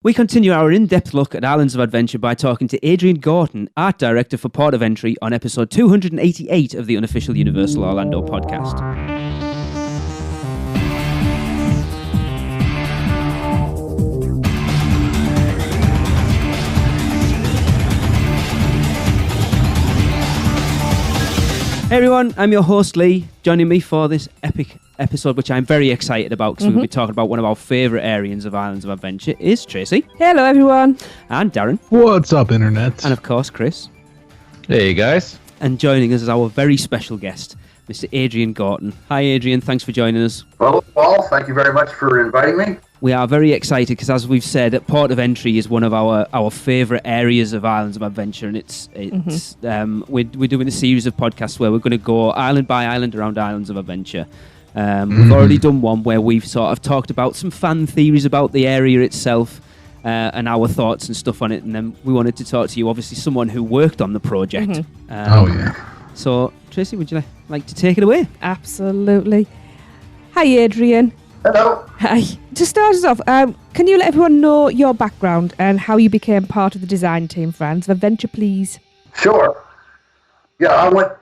We continue our in-depth look at Islands of Adventure by talking to Adrian Gorton, Art Director for Port of Entry, on episode 288 of the unofficial Universal Orlando podcast. Hey everyone, I'm your host Lee. Joining me for this epic episode, which I'm very excited about because we'll be talking about one of our favourite areas of Islands of Adventure, is Tracy. Hello everyone. And Darren. What's up, Internet? And of course, Chris. Hey guys. And joining us is our very special guest, Mr. Adrian Gorton. Hi Adrian, thanks for joining us. Well, Paul, thank you very much for inviting me. We are very excited because, as we've said, Port of Entry is one of our favourite areas of Islands of Adventure, and we're doing a series of podcasts where we're going to go island by island around Islands of Adventure. We've already done one where we've sort of talked about some fan theories about the area itself and our thoughts and stuff on it, and then we wanted to talk to you, obviously someone who worked on the project. So, Tracy, would you like to take it away? Absolutely. Hi Adrian. Hello. Hi. To start us off, can you let everyone know your background and how you became part of the design team for Islands of Adventure, please? Sure. Yeah, I went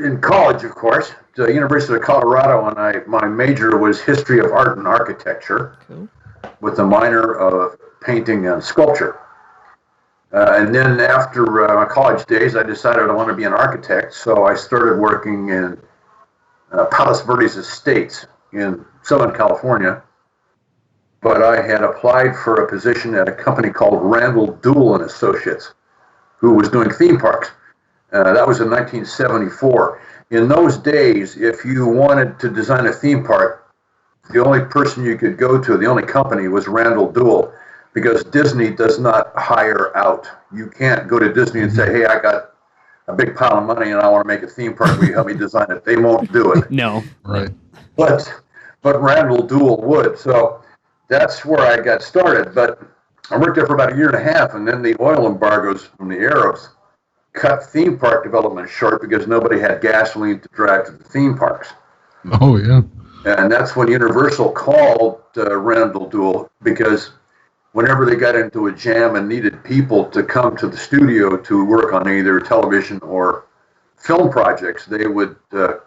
in college, of course, to the University of Colorado, and my major was History of Art and Architecture, with a minor of painting and sculpture. And then after my college days, I decided I wanted to be an architect, so I started working in Palos Verdes Estates in Southern California, but I had applied for a position at a company called Randall Duell and Associates, who was doing theme parks. That was in 1974. In those days, if you wanted to design a theme park, the only person you could go to, the only company, was Randall Duell, because Disney does not hire out. You can't go to Disney and say, hey, I got a big pile of money and I want to make a theme park. Will you help me design it? They won't do it. No. Right. But Randall Duell would. So that's where I got started. But I worked there for about a year and a half, and then the oil embargoes from the Arabs cut theme park development short because nobody had gasoline to drive to the theme parks. Oh, yeah. And that's when Universal called Randall Duell, because whenever they got into a jam and needed people to come to the studio to work on either television or film projects, they would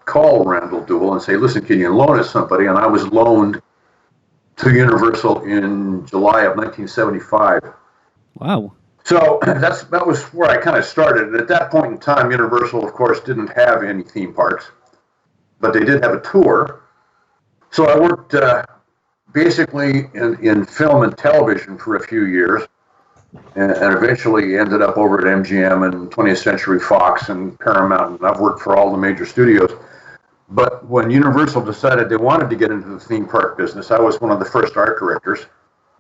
call Randall Duell and say, listen, can you loan us somebody? And I was loaned to Universal in July of 1975. Wow. So that was where I kind of started. And at that point in time, Universal, of course, didn't have any theme parks, but they did have a tour. So I worked basically in film and television for a few years, and eventually ended up over at MGM and 20th Century Fox and Paramount, and I've worked for all the major studios. But when Universal decided they wanted to get into the theme park business, I was one of the first art directors,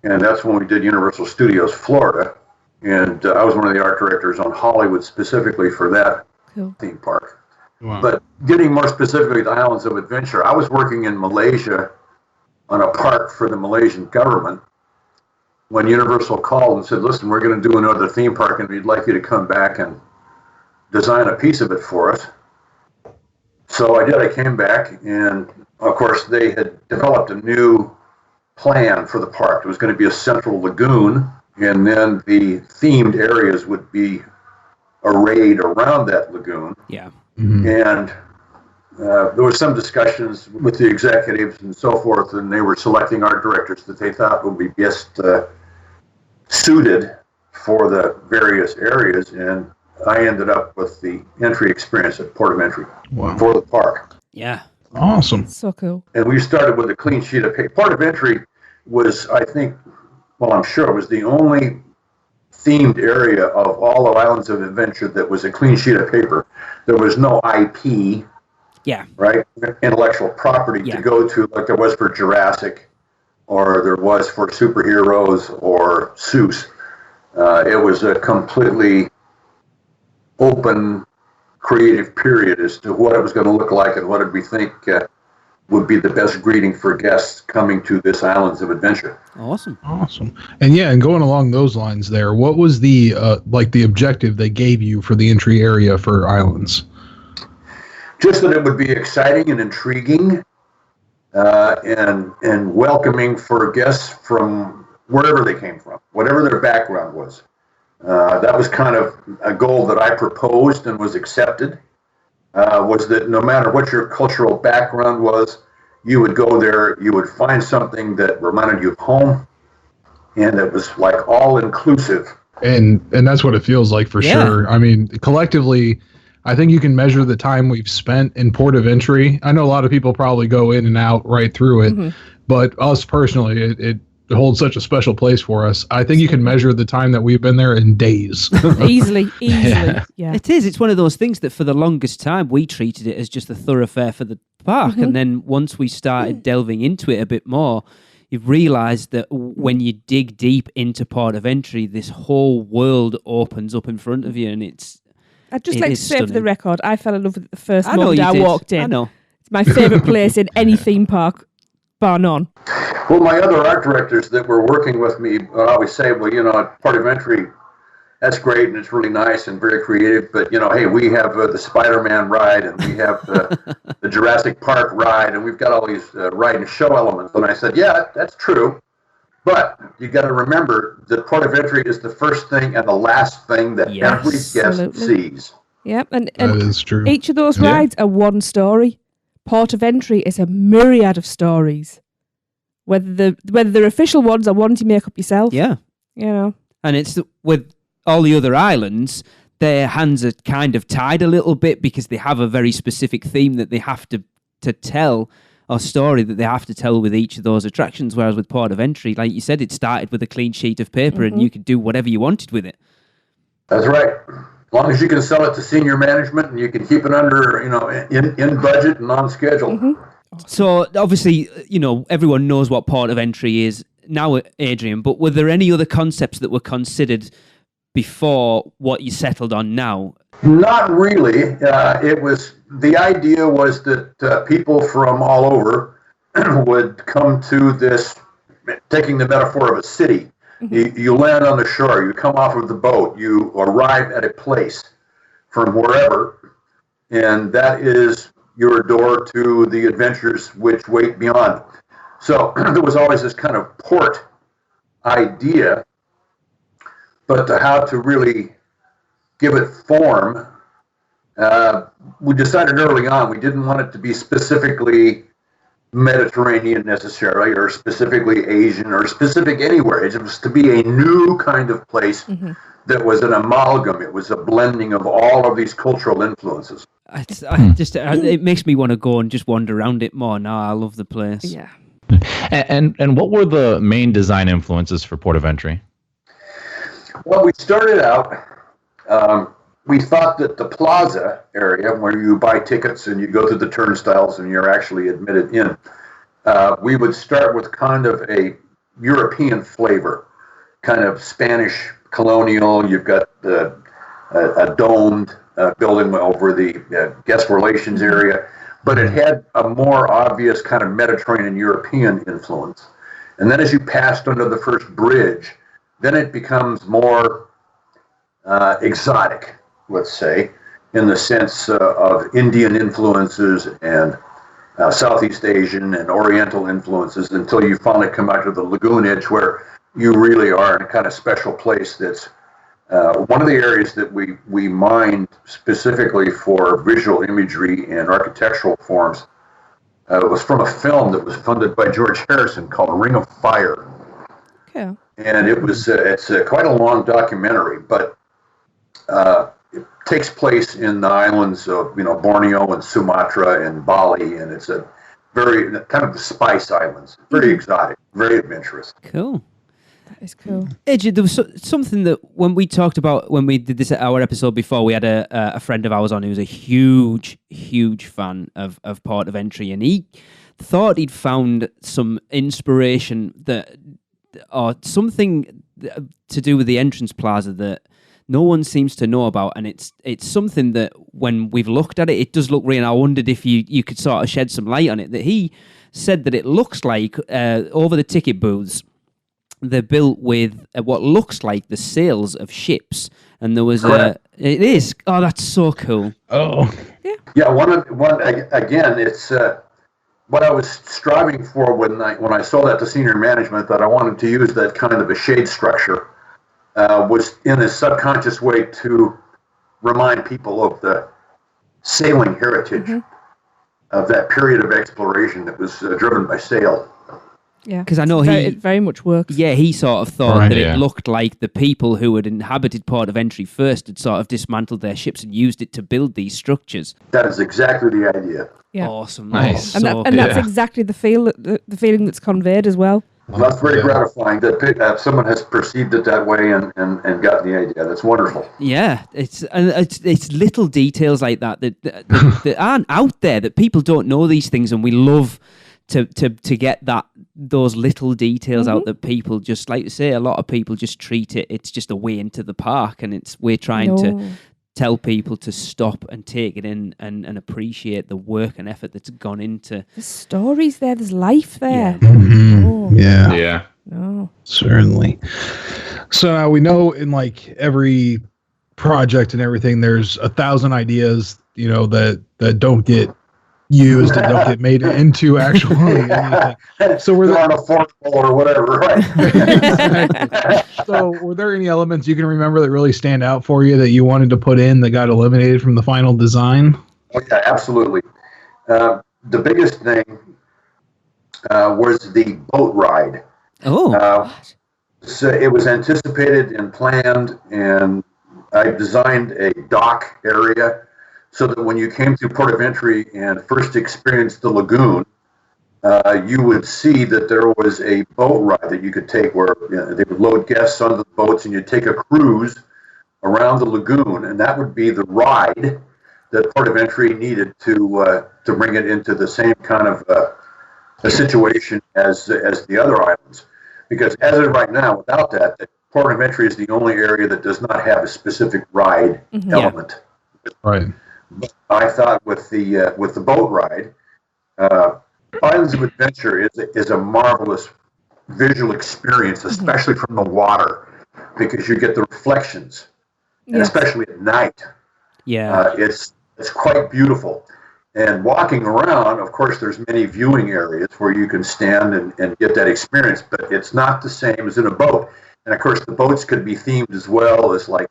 and that's when we did Universal Studios Florida, and I was one of the art directors on Hollywood specifically for that theme park. Wow. But getting more specifically to Islands of Adventure, I was working in Malaysia on a park for the Malaysian government when Universal called and said, listen, we're going to do another theme park and we'd like you to come back and design a piece of it for us. So I did. I came back, and of course they had developed a new plan for the park. It was going to be a central lagoon, and then the themed areas would be arrayed around that lagoon. Yeah. Mm-hmm. And there was some discussions with the executives and so forth, and they were selecting art directors that they thought would be best suited for the various areas, and I ended up with the entry experience at Port of Entry for the park. Yeah. Awesome. So cool. And we started with a clean sheet of paper. Port of Entry was, I think, well, I'm sure it was the only themed area of all of Islands of Adventure that was a clean sheet of paper. There was no IP. Yeah. Right? Intellectual property to go to, like there was for Jurassic, or there was for superheroes or Seuss. It was a completely open, creative period as to what it was going to look like and what did we think would be the best greeting for guests coming to this Islands of Adventure. Awesome. And going along those lines there, what was the the objective they gave you for the entry area for Islands? Just that it would be exciting and intriguing and welcoming for guests from wherever they came from, whatever their background was. That was kind of a goal that I proposed and was accepted, was that no matter what your cultural background was, you would go there, you would find something that reminded you of home, and it was like all-inclusive. And that's what it feels like for sure. I mean, collectively, I think you can measure the time we've spent in port of entry. I know a lot of people probably go in and out right through it, but us personally, it holds such a special place for us. I think you can measure the time that we've been there in days. Easily. Yeah. It is. It's one of those things that for the longest time we treated it as just a thoroughfare for the park. And then once we started delving into it a bit more, you've realised that when you dig deep into port of entry, this whole world opens up in front of you, and I'd just like to say for the record, I fell in love with it the first I know moment you I did. walked in. I know. It's my favourite place in any theme park, bar none. Well, my other art directors that were working with me would always say, well, port of entry, that's great and it's really nice and very creative, but, hey, we have the Spider-Man ride and we have the Jurassic Park ride and we've got all these ride and show elements. And I said, yeah, that's true, but you got to remember that port of entry is the first thing and the last thing that every guest sees. Yep, and That is true. Each of those rides are one story. Port of entry is a myriad of stories. Whether they're official ones or ones you make up yourself. Yeah. And it's with all the other islands, their hands are kind of tied a little bit because they have a very specific theme that they have to tell, or story that they have to tell with each of those attractions. Whereas with port of entry, like you said, it started with a clean sheet of paper and you could do whatever you wanted with it. That's right. As long as you can sell it to senior management and you can keep it under, in budget and on schedule. So obviously, everyone knows what port of entry is now, Adrian, but were there any other concepts that were considered before what you settled on now? Not really. The idea was that people from all over would come to this, taking the metaphor of a city. You land on the shore, you come off of the boat, you arrive at a place from wherever, and that is your door to the adventures which wait beyond. So there was always this kind of port idea, but how to really give it form, we decided early on we didn't want it to be specifically Mediterranean necessarily, or specifically Asian, or specific anywhere. It was to be a new kind of place that was an amalgam. It was a blending of all of these cultural influences. It makes me want to go and just wander around it more now. I love the place. Yeah. And what were the main design influences for port of entry? Well, we started out, we thought that the plaza area, where you buy tickets and you go through the turnstiles and you're actually admitted in, we would start with kind of a European flavor, kind of Spanish colonial. You've got a domed building over the guest relations area, but it had a more obvious kind of Mediterranean European influence. And then as you passed under the first bridge, then it becomes more exotic, let's say, in the sense of Indian influences and Southeast Asian and Oriental influences, until you finally come out to the lagoon edge, where you really are in a kind of special place. That's one of the areas that we mined specifically for visual imagery and architectural forms. It was from a film that was funded by George Harrison called Ring of Fire. Okay. And it's quite a long documentary, but it takes place in the islands of Borneo and Sumatra and Bali, and it's a very kind of the Spice Islands, very exotic, very adventurous. Cool. That is cool. Adrian, there was something that when we talked about, when we did this at our episode before, we had a friend of ours on who was a huge fan of port of entry, and he thought he'd found some inspiration or something to do with the entrance plaza that no one seems to know about, and it's something that when we've looked at it, it does look real. And I wondered if you could sort of shed some light on it. That he said that it looks like over the ticket booths, they're built with what looks like the sails of ships, and there was it is. Oh, that's so cool. Oh, yeah. One again. It's what I was striving for when I sold that to senior management, that I wanted to use that kind of a shade structure, was in a subconscious way to remind people of the sailing heritage of that period of exploration that was driven by sail. Yeah, because I know it very much works. Yeah, he sort of thought that it looked like the people who had inhabited Port of Entry first had sort of dismantled their ships and used it to build these structures. That is exactly the idea. Yeah. Awesome, nice. And that's exactly the feeling that's conveyed as well. Well, that's very gratifying that someone has perceived it that way and gotten the idea. That's wonderful. Yeah, it's little details like that aren't out there, that people don't know these things, and we love to get those little details out that people just, like you say, a lot of people just treat it's just a way into the park, and we're trying to tell people to stop and take it in and appreciate the work and effort that's gone into. There's stories there. There's life there. Yeah. Yeah. No. Certainly. So now we know in like every project and everything, there's 1,000 ideas, that don't get used and don't get made into actually anything. So were there affordable or whatever, right? So were there any elements you can remember that really stand out for you that you wanted to put in that got eliminated from the final design? Oh yeah, absolutely. The biggest thing was the boat ride. So it was anticipated and planned, and I designed a dock area so that when you came through Port of Entry and first experienced the lagoon, you would see that there was a boat ride that you could take where they would load guests onto the boats, and you'd take a cruise around the lagoon, and that would be the ride that Port of Entry needed to bring it into the same kind of a situation as the other islands. Because as of right now, without that, Port of Entry is the only area that does not have a specific ride element. Right. But I thought with the boat ride, Islands of Adventure is a marvelous visual experience, especially from the water, because you get the reflections, and especially at night. Yeah, it's quite beautiful. And walking around, of course, there's many viewing areas where you can stand and get that experience, but it's not the same as in a boat. And of course, the boats could be themed as well as, like,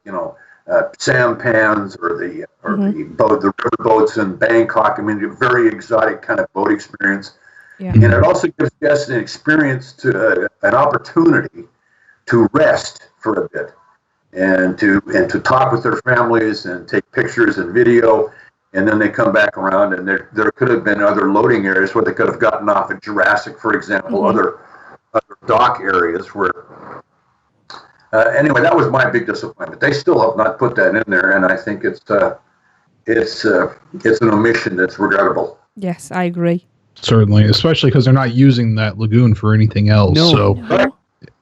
sampans or the river boats in Bangkok. I mean, a very exotic kind of boat experience. Yeah. And it also gives guests an experience an opportunity to rest for a bit and to talk with their families and take pictures and video. And then they come back around, and there could have been other loading areas where they could have gotten off at Jurassic, for example, other dock areas where. Anyway, that was my big disappointment. They still have not put that in there, and I think it's an omission that's regrettable. Yes, I agree. Certainly, especially because they're not using that lagoon for anything else. No.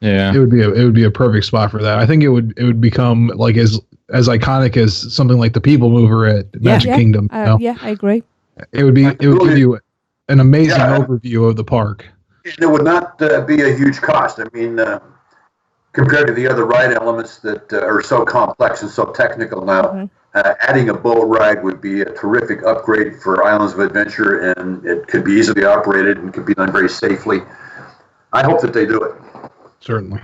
Yeah, it would be a perfect spot for that. I think it would become like as iconic as something like the People Mover at Magic Kingdom. Yeah, I agree. It would give you an amazing overview of the park. It would not be a huge cost. I mean, compared to the other ride elements that are so complex and so technical now, adding a boat ride would be a terrific upgrade for Islands of Adventure, and it could be easily operated and could be done very safely. I hope that they do it. Certainly.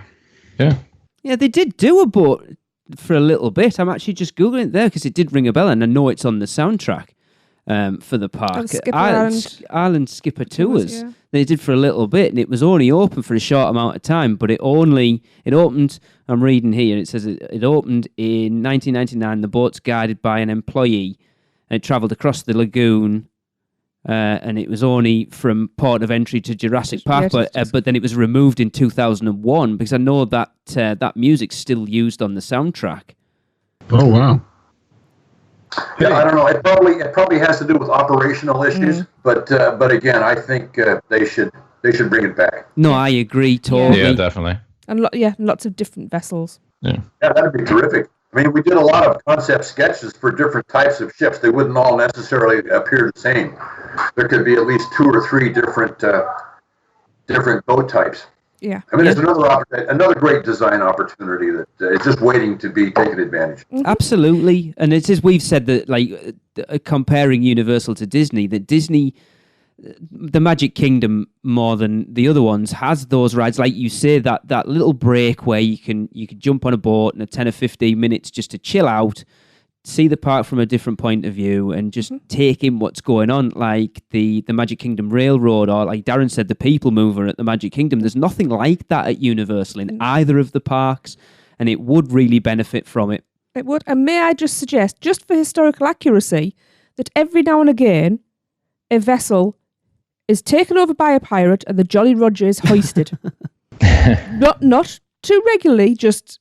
Yeah. Yeah, they did do a boat for a little bit. I'm actually just Googling it there because it did ring a bell, and I know it's on the soundtrack for the park. Island Skipper Tours. Yeah. They did for a little bit, and it was only open for a short amount of time, but it opened, I'm reading here, it says it opened in 1999. The boat's guided by an employee, and it travelled across the lagoon, and it was only from Port of Entry to Jurassic Park, but then it was removed in 2001, because I know that that music's still used on the soundtrack. Oh, wow. Yeah, I don't know. It probably has to do with operational issues, but again, I think they should bring it back. No, I agree totally. Yeah, definitely. And lots of different vessels. Yeah, that'd be terrific. I mean, we did a lot of concept sketches for different types of ships. They wouldn't all necessarily appear the same. There could be at least 2 or 3 different boat types. Yeah, I mean, it's another great design opportunity that is just waiting to be taken advantage. Absolutely, and it's as we've said that, like comparing Universal to Disney, that Disney the Magic Kingdom, more than the other ones, has those rides, like you say, that little break where you can jump on a boat in 10 or 15 minutes just to chill out, see the park from a different point of view, and just take in what's going on, like the Magic Kingdom Railroad, or like Darren said, the People Mover at the Magic Kingdom. There's nothing like that at Universal in either of the parks, and it would really benefit from it. It would. And may I just suggest, just for historical accuracy, that every now and again, a vessel is taken over by a pirate and the Jolly Roger is hoisted. not too regularly, just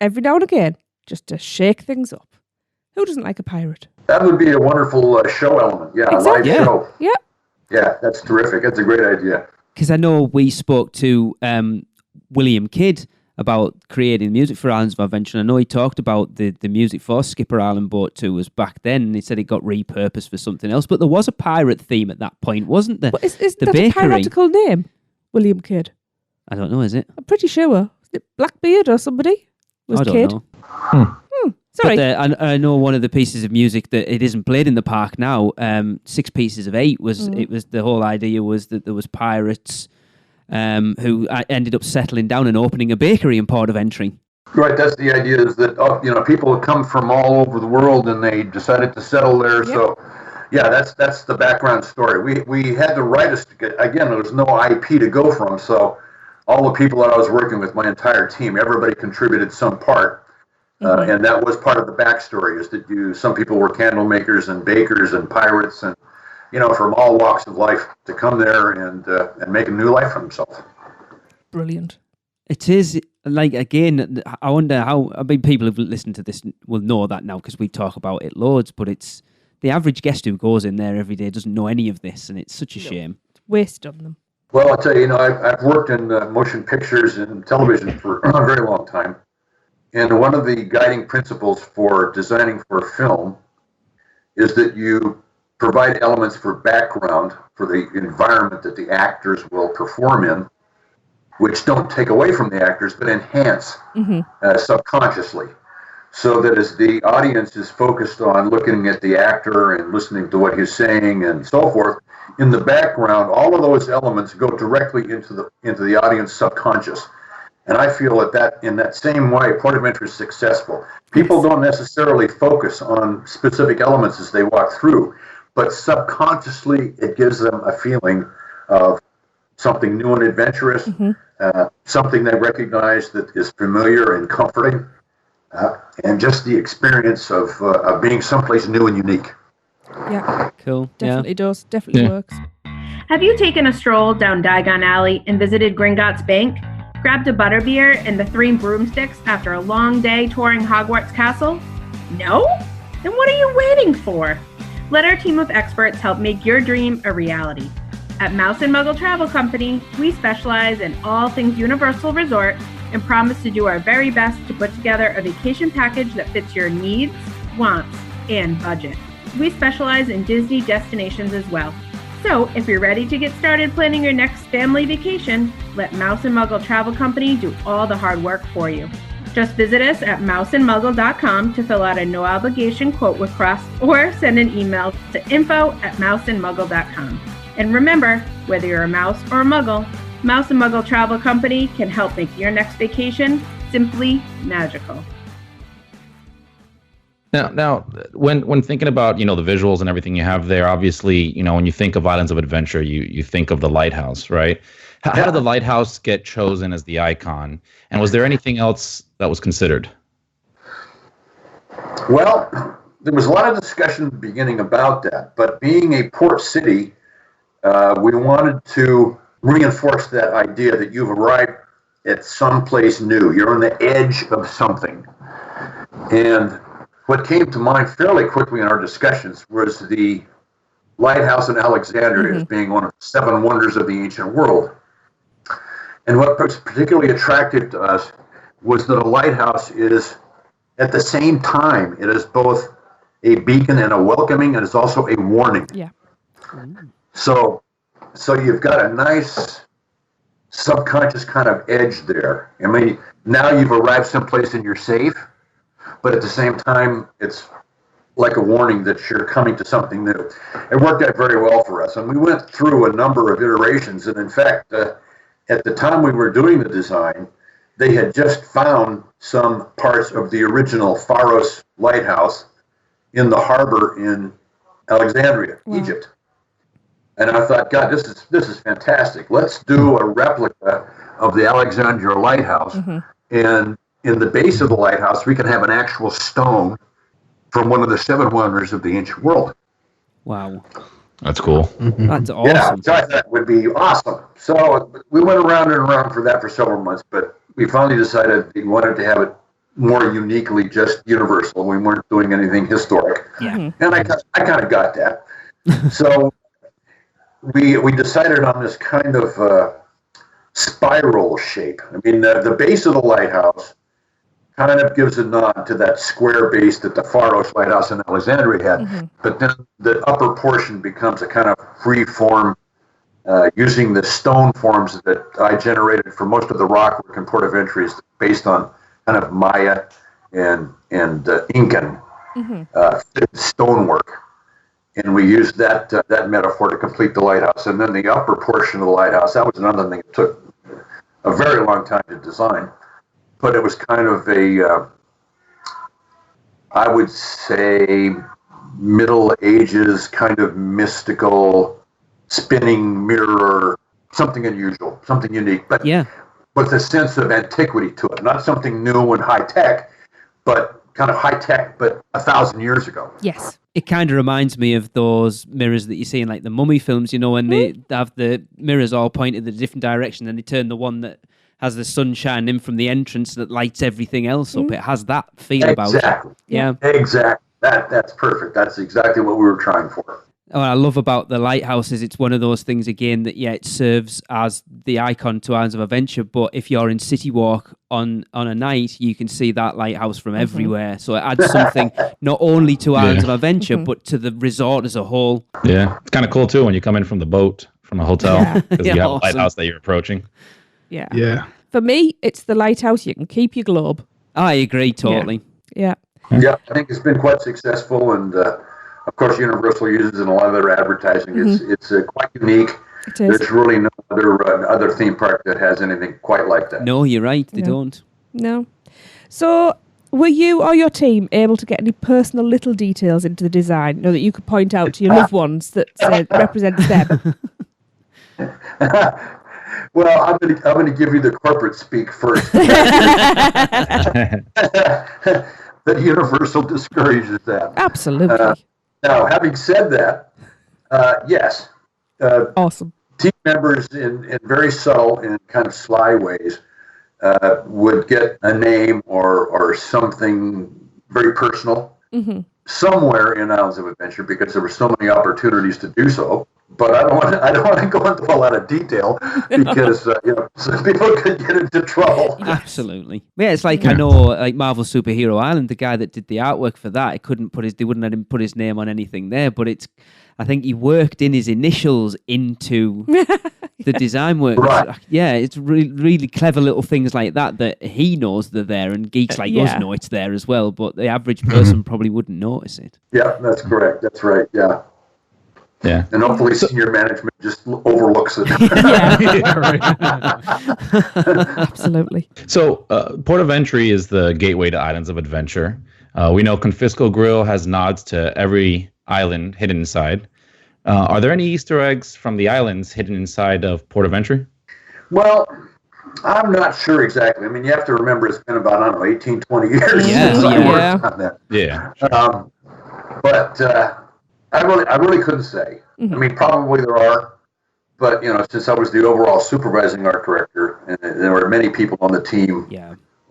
every now and again, just to shake things up. Who doesn't like a pirate? That would be a wonderful show element. Yeah, exactly. a live show. Yeah. Yeah, that's terrific. That's a great idea. Because I know we spoke to William Kidd about creating music for Islands of Adventure. And I know he talked about the music for Skipper Island Boat 2 was back then, and he said it got repurposed for something else. But there was a pirate theme at that point, wasn't there? But is the that bakery. A piratical name? William Kidd? I don't know, is it? I'm pretty sure. Is it Blackbeard or somebody? Was I don't Kidd? know. Sorry. But I know one of the pieces of music that it isn't played in the park now, 6 Pieces of 8, was it was the whole idea was that there was pirates who ended up settling down and opening a bakery in Port of Entry. Right, that's the idea, is that people come from all over the world and they decided to settle there. Yep. So, yeah, that's the background story. We had to write again, there was no IP to go from, so all the people that I was working with, my entire team, everybody contributed some part. And that was part of the backstory, is that some people were candle makers and bakers and pirates and, from all walks of life to come there and make a new life for themselves. Brilliant. It is, like, again, I wonder how, people who've listened to this will know that now because we talk about it loads, but it's the average guest who goes in there every day doesn't know any of this, and it's such a shame. It's wasted on them. Well, I'll tell you, I've worked in motion pictures and television for a very long time. And one of the guiding principles for designing for film is that you provide elements for background for the environment that the actors will perform in, which don't take away from the actors, but enhance subconsciously. So that as the audience is focused on looking at the actor and listening to what he's saying and so forth, in the background, all of those elements go directly into the audience subconscious. And I feel that in that same way, Port of Entry is successful. People don't necessarily focus on specific elements as they walk through, but subconsciously it gives them a feeling of something new and adventurous, something they recognize that is familiar and comforting, and just the experience of being someplace new and unique. Yeah. Cool. Definitely does. Definitely works. Have you taken a stroll down Diagon Alley and visited Gringotts Bank? Grabbed a butterbeer and the 3 broomsticks after a long day touring Hogwarts Castle? No? Then what are you waiting for? Let our team of experts help make your dream a reality. At Mouse Muggle Travel Company, we specialize in all things Universal Resort and promise to do our very best to put together a vacation package that fits your needs, wants, and budget. We specialize in Disney destinations as well. So, if you're ready to get started planning your next family vacation, let Mouse Muggle Travel Company do all the hard work for you. Just visit us at mouseandmuggle.com to fill out a no-obligation quote request or send an email to info@mouseandmuggle.com. And remember, whether you're a mouse or a muggle, Mouse Muggle Travel Company can help make your next vacation simply magical. Now, when thinking about the visuals and everything you have there, obviously when you think of Islands of Adventure, you think of the lighthouse, right? How did the lighthouse get chosen as the icon, and was there anything else that was considered? Well, there was a lot of discussion at the beginning about that, but being a port city, we wanted to reinforce that idea that you've arrived at some place new. You're on the edge of something, and what came to mind fairly quickly in our discussions was the lighthouse in Alexandria as being one of the 7 wonders of the ancient world. And what was particularly attractive to us was that a lighthouse is, at the same time, it is both a beacon and a welcoming, and it's also a warning. Yeah. So you've got a nice subconscious kind of edge there. I mean, now you've arrived someplace and you're safe, but at the same time, it's like a warning that you're coming to something new. It worked out very well for us, and we went through a number of iterations. And in fact, at the time we were doing the design, they had just found some parts of the original Pharos lighthouse in the harbor in Alexandria, Egypt. And I thought, God, this is fantastic. Let's do a replica of the Alexandria lighthouse. And in the base of the lighthouse, we can have an actual stone from one of the 7 wonders of the ancient world. Wow. That's cool. That's awesome. Yeah, so I thought that would be awesome. So we went around and around for that for several months, but we finally decided we wanted to have it more uniquely just Universal. We weren't doing anything historic. Yeah. And I kind of got that. So we decided on this kind of spiral shape. I mean, the base of the lighthouse kind of gives a nod to that square base that the Pharos lighthouse in Alexandria had, but then the upper portion becomes a kind of free form, using the stone forms that I generated for most of the rock work in Port of Entry is based on kind of Maya and Incan stonework. And we used that metaphor to complete the lighthouse. And then the upper portion of the lighthouse, that was another thing that took a very long time to design. But it was kind of I would say, Middle Ages kind of mystical spinning mirror, something unusual, something unique, but with a sense of antiquity to it. Not something new and high tech, but kind of high tech, but 1,000 years ago. Yes. It kind of reminds me of those mirrors that you see in like the Mummy films, you know, when they have the mirrors all pointed in a different direction and they turn the one that has the sun shining in from the entrance that lights everything else up. It has that feel about it. Yeah. Exactly. That's perfect. That's exactly what we were trying for. What I love about the lighthouse is it's one of those things again that it serves as the icon to Islands of Adventure, but if you're in City Walk on a night, you can see that lighthouse from everywhere. So it adds something not only to Islands of Adventure, but to the resort as a whole. Yeah, it's kind of cool too when you come in from the boat from a hotel because you have a lighthouse that you're approaching. Yeah. Yeah. For me, it's the lighthouse. You can keep your globe. I agree totally. Yeah. Yeah, I think it's been quite successful, and of course, Universal uses it in a lot of their advertising. It's quite unique. It is. There's really no other theme park that has anything quite like that. No, you're right. They don't. No. So, were you or your team able to get any personal little details into the design, that you could point out to your loved ones that represents them? Well, I'm going to give you the corporate speak first. That Universal discourages that. Absolutely. Now, having said that, yes. Awesome. Team members in very subtle and kind of sly ways would get a name or something very personal somewhere in Islands of Adventure because there were so many opportunities to do so. But I don't want to go into a lot of detail because some people could get into trouble. Absolutely. Yeah, it's like I know, like Marvel Superhero Island, the guy that did the artwork for that, they wouldn't let him put his name on anything there. But I think he worked in his initials into the design work. Right. Yeah, it's really, really clever little things like that he knows they're there, and geeks like us know it's there as well. But the average person probably wouldn't notice it. Yeah, that's correct. That's right. Yeah. Yeah. And hopefully senior management just overlooks it. Absolutely. So Port of Entry is the gateway to Islands of Adventure. We know Confisco Grill has nods to every island hidden inside. Are there any Easter eggs from the islands hidden inside of Port of Entry? Well, I'm not sure exactly. I mean, you have to remember it's been about, 18, 20 years since I worked on that. Yeah. But I really couldn't say. I mean, probably there are, but since I was the overall supervising art director, and there were many people on the team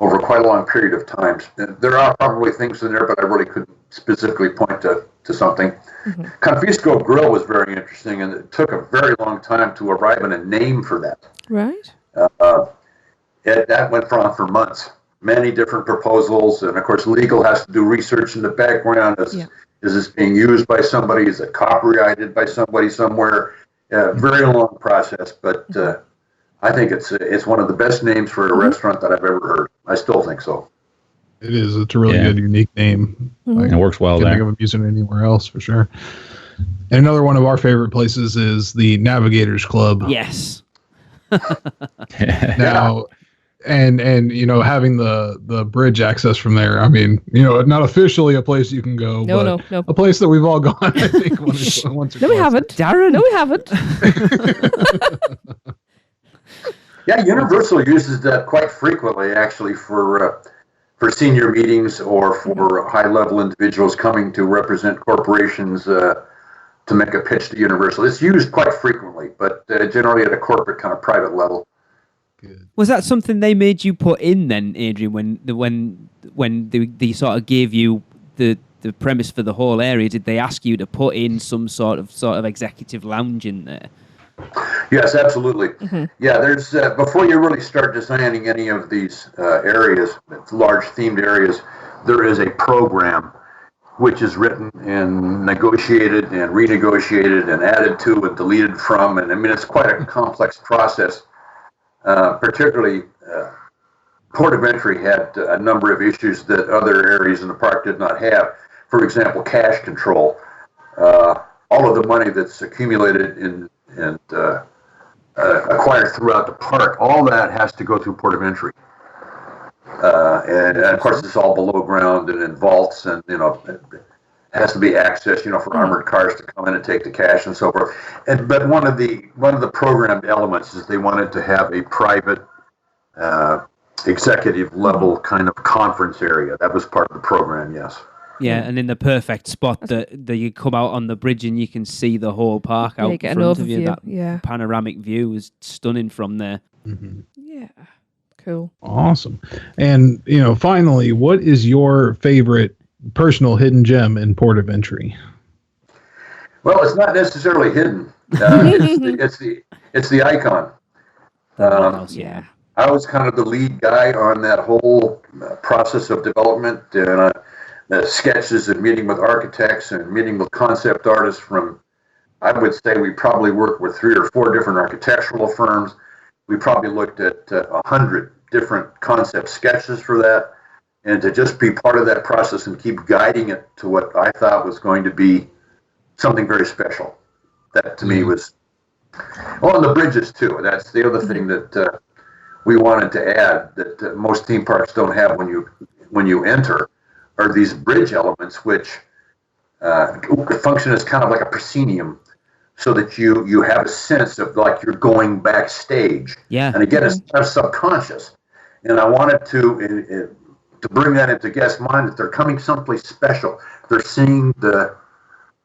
over quite a long period of time, there are probably things in there, but I really couldn't specifically point to something. Confisco Grill was very interesting, and it took a very long time to arrive at a name for that. Right. That went on for months. Many different proposals, and of course, legal has to do research in the background. Is this being used by somebody? Is it copyrighted by somebody somewhere? Very long process, but I think it's one of the best names for a restaurant that I've ever heard. I still think so. It is. It's a really good, unique name. It works well there. I can't think of them using it anywhere else for sure. And another one of our favorite places is the Navigators Club. Yes. Now, and having the bridge access from there. I mean, not officially a place you can go, no. A place that we've all gone. I think once or No, we haven't, Darren. No, we haven't. Yeah, Universal uses that quite frequently, actually, for senior meetings or for high-level individuals coming to represent corporations to make a pitch to Universal. It's used quite frequently, but generally at a corporate kind of private level. Good. Was that something they made you put in then, Adrian, when they sort of gave you the premise for the whole area? Did they ask you to put in some sort of executive lounge in there? Yes, absolutely. Mm-hmm. Yeah, there's before you really start designing any of these areas, large themed areas, there is a program which is written and negotiated and renegotiated and added to and deleted from. And I mean, it's quite a complex process. Particularly, Port of Entry had a number of issues that other areas in the park did not have. For example, cash control. All of the money that's accumulated and acquired throughout the park, all that has to go through Port of Entry. And of course, it's all below ground and in vaults, and it has to be accessed, for armored cars to come in and take the cash and so forth. But one of the programmed elements is they wanted to have a private, executive level kind of conference area. That was part of the program. Yes. Yeah, and in the perfect spot that you come out on the bridge and you can see the whole park out in front of you. That panoramic view is stunning from there. Mm-hmm. Yeah. Cool. Awesome. And, finally, what is your favorite personal hidden gem in Port of Entry? Well, it's not necessarily hidden. It's the icon. I was kind of the lead guy on that whole process of development, and the sketches and meeting with architects and meeting with concept artists from, I would say we probably worked with 3 or 4 different architectural firms. We probably looked at 100 different concept sketches for that, and to just be part of that process and keep guiding it to what I thought was going to be something very special. That to me was, and the bridges too. That's the other thing that we wanted to add that most theme parks don't have when you enter, are these bridge elements which function as kind of like a proscenium, so that you have a sense of like you're going backstage. Yeah. And again, it's kind of subconscious. And I wanted to bring that into guests' mind that they're coming someplace special. They're seeing the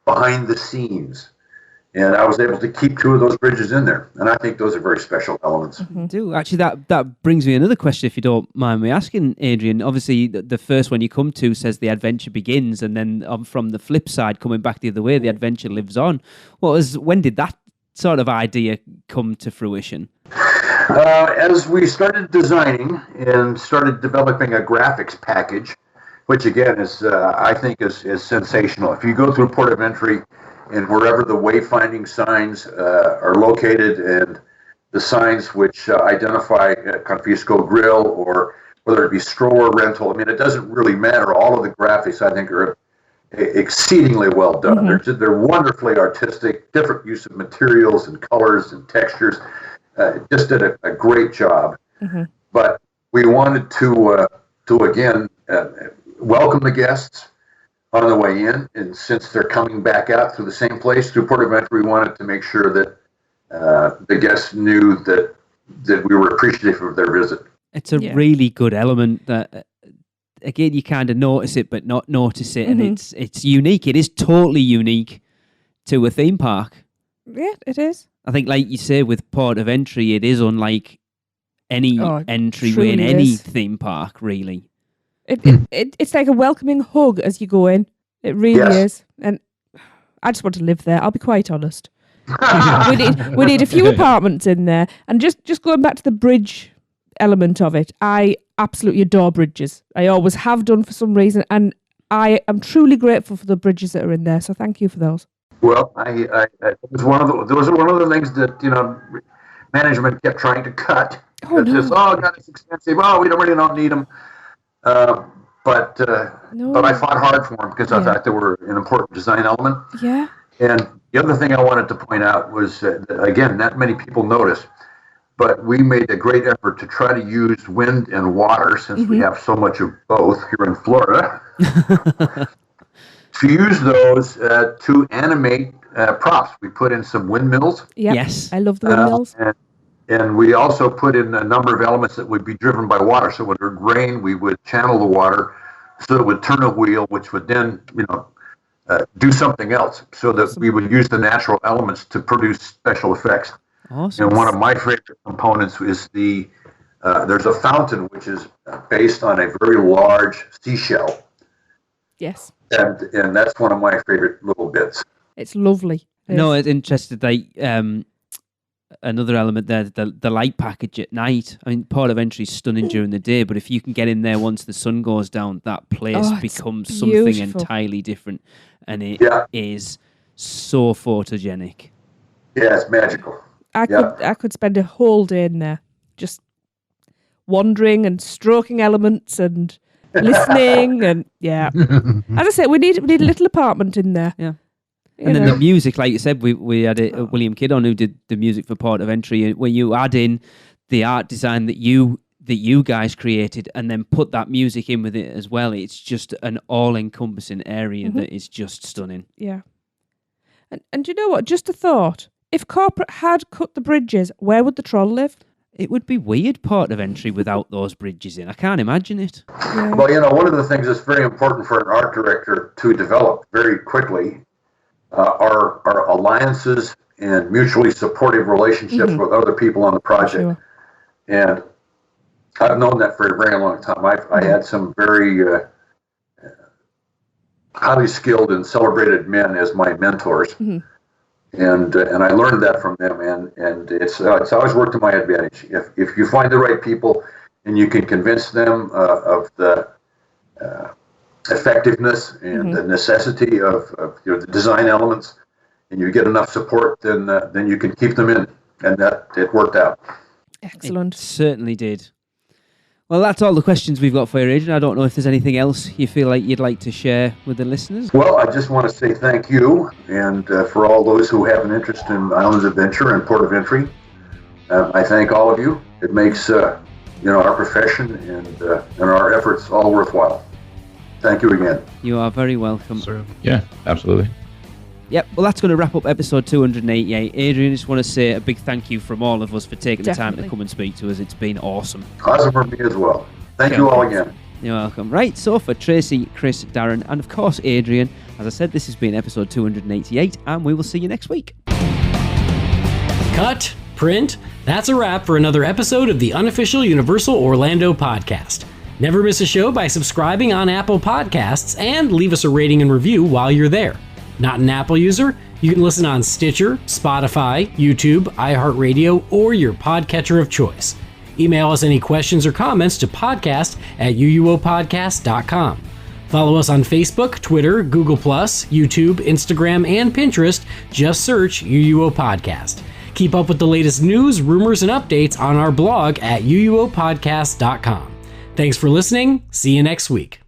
behind the scenes. And I was able to keep 2 of those bridges in there. And I think those are very special elements. Mm-hmm. Actually, that brings me another question, if you don't mind me asking, Adrian. Obviously, the first one you come to says the adventure begins, and then from the flip side, coming back the other way, the adventure lives on. When did that sort of idea come to fruition? As we started designing and started developing a graphics package, which again is, I think is sensational. If you go through Port of Entry, and wherever the wayfinding signs are located, and the signs which identify Confisco Grill, or whether it be stroller rental, I mean, it doesn't really matter. All of the graphics, I think, are exceedingly well done. Mm-hmm. They're wonderfully artistic, different use of materials and colors and textures. Just did a great job. Mm-hmm. But we wanted to again welcome the guests on the way in, and since they're coming back out through the same place, through Port of Entry, we wanted to make sure that the guests knew that we were appreciative of their visit. It's a really good element that, again, you kind of notice it but not notice it, and it's unique. It is totally unique to a theme park. Yeah, it is. I think, like you say, with Port of Entry, it is unlike any entryway in any theme park, really. It's like a welcoming hug as you go in. It really is. And I just want to live there, I'll be quite honest. we need a few apartments in there. And just going back to the bridge element of it, I absolutely adore bridges. I always have done for some reason, and I am truly grateful for the bridges that are in there. So thank you for those. Well, those are one of the things that management kept trying to cut. God, it's expensive. Oh, we don't need them. But but I fought hard for them because I thought they were an important design element. Yeah. And the other thing I wanted to point out was, again, not many people notice, but we made a great effort to try to use wind and water, since we have so much of both here in Florida, to use those to animate props. We put in some windmills. Yep. Yes. I love the windmills. And we also put in a number of elements that would be driven by water. So when it would rain, we would channel the water so it would turn a wheel, which would then, do something else, so that we would use the natural elements to produce special effects. Awesome. And one of my favorite components is there's a fountain which is based on a very large seashell. Yes. And that's one of my favorite little bits. It's lovely. No, it's interesting. Another element there, the light package at night. I mean, Port of Entry is stunning during the day, but if you can get in there once the sun goes down, that place becomes something entirely different, and it is so photogenic. Yeah, it's magical. I could spend a whole day in there, just wandering and stroking elements and listening, and as I said, we need a little apartment in there. Yeah. And then the music, like you said, we had William Kidd on, who did the music for Port of Entry. When you add in the art design that you guys created, and then put that music in with it as well, it's just an all-encompassing area that is just stunning. Yeah. And you know what? Just a thought. If corporate had cut the bridges, where would the troll live? It would be weird, Port of Entry, without those bridges in. I can't imagine it. Yeah. Well, one of the things that's very important for an art director to develop very quickly are alliances and mutually supportive relationships with other people on the project. Sure. And I've known that for a very long time. I had some very highly skilled and celebrated men as my mentors. And I learned that from them, and it's always worked to my advantage. If you find the right people and you can convince them of the effectiveness and the necessity of the design elements, and you get enough support, then you can keep them in, and that it worked out. Excellent. It certainly did. Well, that's all the questions we've got for you, Adrian. I don't know if there's anything else you feel like you'd like to share with the listeners. Well, I just want to say thank you, and for all those who have an interest in Islands Adventure and Port of Entry, I thank all of you. It makes our profession and our efforts all worthwhile. Thank you again. You are very welcome. Yeah, absolutely. Yep, well, that's going to wrap up episode 288. Adrian, I just want to say a big thank you from all of us for taking the time to come and speak to us. It's been awesome. Awesome for me as well. Thank you all again. You're welcome. Right, so for Tracy, Chris, Darren, and of course Adrian, as I said, this has been episode 288, and we will see you next week. Cut, print, that's a wrap for another episode of the unofficial Universal Orlando podcast. Never miss a show by subscribing on Apple Podcasts and leave us a rating and review while you're there. Not an Apple user? You can listen on Stitcher, Spotify, YouTube, iHeartRadio, or your podcatcher of choice. Email us any questions or comments to podcast@uuopodcast.com. Follow us on Facebook, Twitter, Google+, YouTube, Instagram, and Pinterest. Just search UUO Podcast. Keep up with the latest news, rumors, and updates on our blog at uuopodcast.com. Thanks for listening. See you next week.